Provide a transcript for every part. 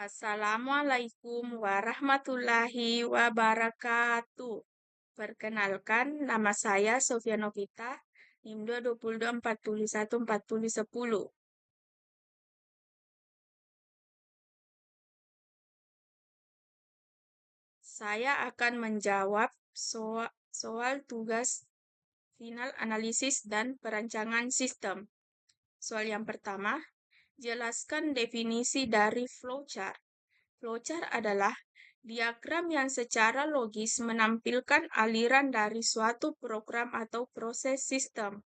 Assalamualaikum warahmatullahi wabarakatuh. Perkenalkan, nama saya Sofia Novita, NIM 222401410. Saya akan menjawab soal tugas final analisis dan perancangan sistem. Soal yang pertama, jelaskan definisi dari flowchart. Flowchart adalah diagram yang secara logis menampilkan aliran dari suatu program atau proses sistem.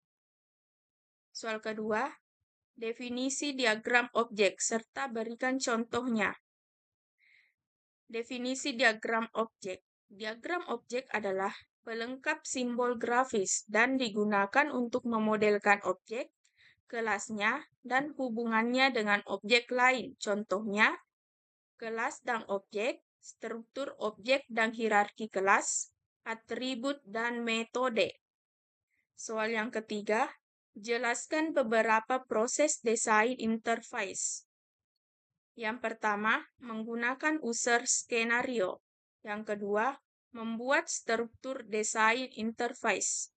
Soal kedua, definisi diagram objek serta berikan contohnya. Definisi diagram objek. Diagram objek adalah pelengkap simbol grafis dan digunakan untuk memodelkan objek, kelasnya, dan hubungannya dengan objek lain. Contohnya, kelas dan objek, struktur objek dan hierarki kelas, atribut dan metode. Soal yang ketiga, jelaskan beberapa proses desain interface. Yang pertama, menggunakan user skenario. Yang kedua, membuat struktur desain interface.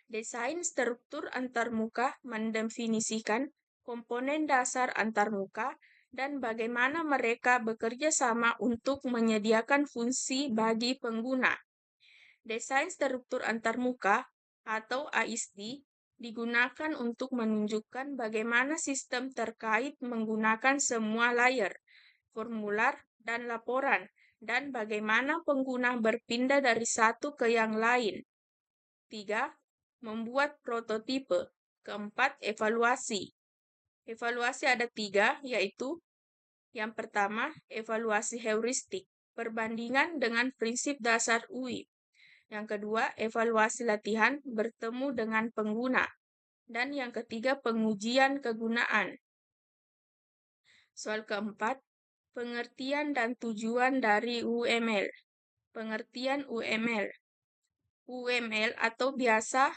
Desain struktur antarmuka mendefinisikan komponen dasar antarmuka dan bagaimana mereka bekerja sama untuk menyediakan fungsi bagi pengguna. Desain struktur antarmuka atau AISD digunakan untuk menunjukkan bagaimana sistem terkait menggunakan semua layer, formular, dan laporan, dan bagaimana pengguna berpindah dari satu ke yang lain. 3. Membuat prototipe. Keempat, evaluasi. Evaluasi ada 3, yaitu yang pertama, evaluasi heuristik, perbandingan dengan prinsip dasar UI. Yang kedua, evaluasi latihan bertemu dengan pengguna. Dan yang ketiga, pengujian kegunaan. Soal keempat, pengertian dan tujuan dari UML. Pengertian UML. UML atau biasa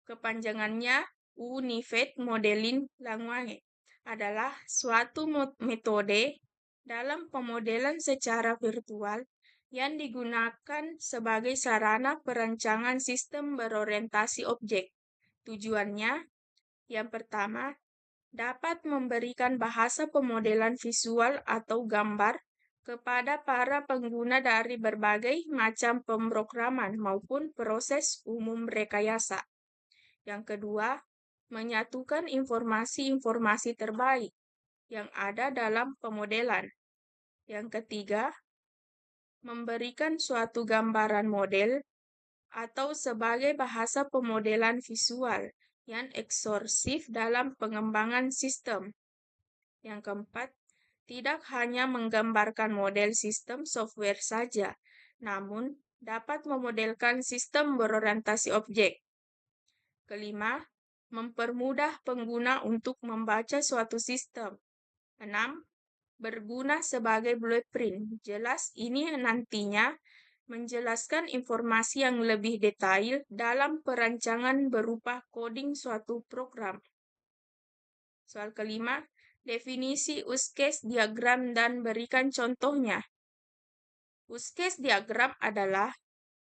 kepanjangannya Unified Modeling Language adalah suatu metode dalam pemodelan secara virtual yang digunakan sebagai sarana perancangan sistem berorientasi objek. Tujuannya, yang pertama, dapat memberikan bahasa pemodelan visual atau gambar kepada para pengguna dari berbagai macam pemrograman maupun proses umum rekayasa. Yang kedua, menyatukan informasi-informasi terbaik yang ada dalam pemodelan. Yang ketiga, memberikan suatu gambaran model atau sebagai bahasa pemodelan visual yang eksorsif dalam pengembangan sistem. Yang keempat, tidak hanya menggambarkan model sistem software saja, namun dapat memodelkan sistem berorientasi objek. Kelima, mempermudah pengguna untuk membaca suatu sistem. 6. Berguna sebagai blueprint. Jelas ini nantinya menjelaskan informasi yang lebih detail dalam perancangan berupa coding suatu program. Soal kelima, definisi use case diagram dan berikan contohnya. Use case diagram adalah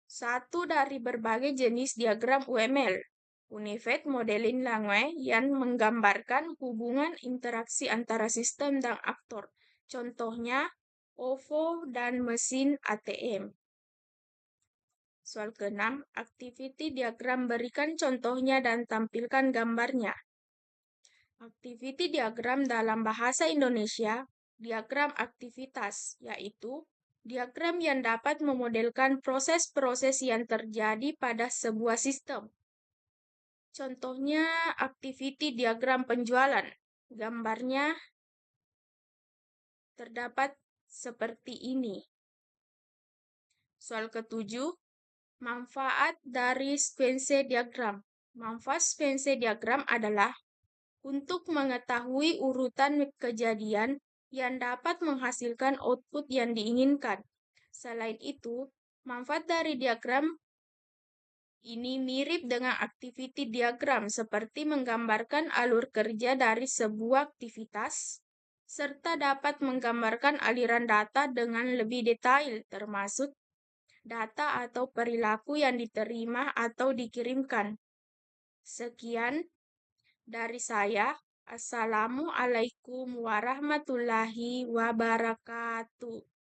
satu dari berbagai jenis diagram UML, Unified Modeling Language, yang menggambarkan hubungan interaksi antara sistem dan aktor. Contohnya, OVO dan mesin ATM. Soal ke-6, activity diagram berikan contohnya dan tampilkan gambarnya. Activity diagram dalam bahasa Indonesia, diagram aktivitas, yaitu diagram yang dapat memodelkan proses-proses yang terjadi pada sebuah sistem. Contohnya, activity diagram penjualan. Gambarnya terdapat seperti ini. Soal ke-7, manfaat dari sequence diagram. Manfaat sequence diagram adalah untuk mengetahui urutan kejadian yang dapat menghasilkan output yang diinginkan. Selain itu, manfaat dari diagram ini mirip dengan activity diagram seperti menggambarkan alur kerja dari sebuah aktivitas serta dapat menggambarkan aliran data dengan lebih detail, termasuk data atau perilaku yang diterima atau dikirimkan. Sekian dari saya. Assalamualaikum warahmatullahi wabarakatuh.